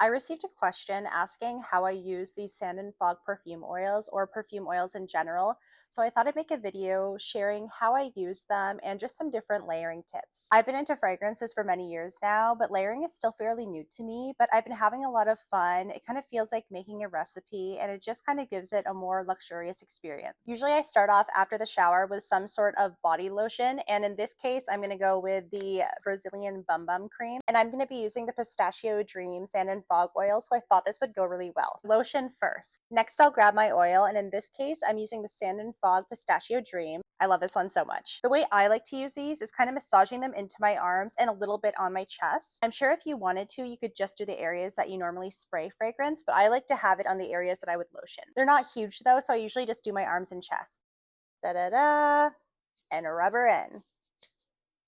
I received a question asking how I use these sand and fog perfume oils or perfume oils in general. So I thought I'd make a video sharing how I use them and just some different layering tips. I've been into fragrances for many years now, but layering is still fairly new to me, but I've been having a lot of fun. It kind of feels like making a recipe and it just kind of gives it a more luxurious experience. Usually I start off after the shower with some sort of body lotion, and in this case, I'm going to go with the Brazilian Bum Bum Cream, and I'm going to be using the Pistachio Dream Sand and Fog Oil, so I thought this would go really well. Lotion first. Next, I'll grab my oil, and in this case, I'm using the Sand and Fog Pistachio Dream. I love this one so much. The way I like to use these is kind of massaging them into my arms and a little bit on my chest. I'm sure if you wanted to, you could just do the areas that you normally spray fragrance, but I like to have it on the areas that I would lotion. They're not huge though, so I usually just do my arms and chest. Da da da, and rub her in.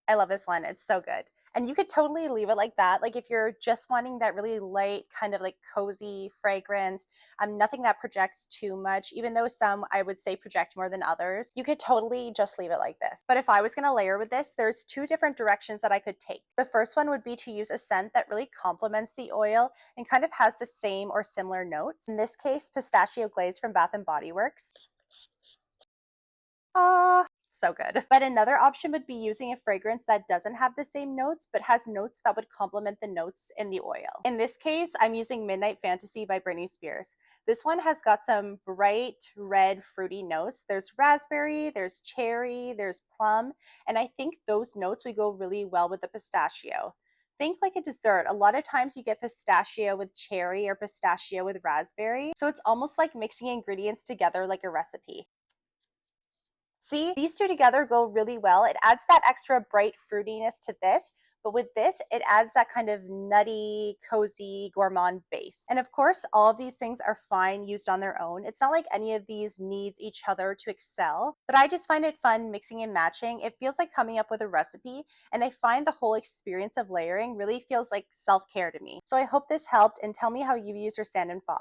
I love this one. It's so good. And you could totally leave it like that. Like if you're just wanting that really light, kind of like cozy fragrance, nothing that projects too much, even though some I would say project more than others, you could totally just leave it like this. But if I was going to layer with this, there's two different directions that I could take. The first one would be to use a scent that really complements the oil and kind of has the same or similar notes. In this case, pistachio glaze from Bath and Body Works. Ah, so good. But another option would be using a fragrance that doesn't have the same notes, but has notes that would complement the notes in the oil. In this case, I'm using Midnight Fantasy by Britney Spears. This one has got some bright red fruity notes. There's raspberry, there's cherry, there's plum, and I think those notes would go really well with the pistachio. Think like a dessert. A lot of times you get pistachio with cherry or pistachio with raspberry. So it's almost like mixing ingredients together like a recipe. See, these two together go really well. It adds that extra bright fruitiness to this, but with this, it adds that kind of nutty, cozy, gourmand base. And of course, all of these things are fine used on their own. It's not like any of these needs each other to excel, but I just find it fun mixing and matching. It feels like coming up with a recipe, and I find the whole experience of layering really feels like self-care to me. So I hope this helped, and tell me how you use your sand and fog.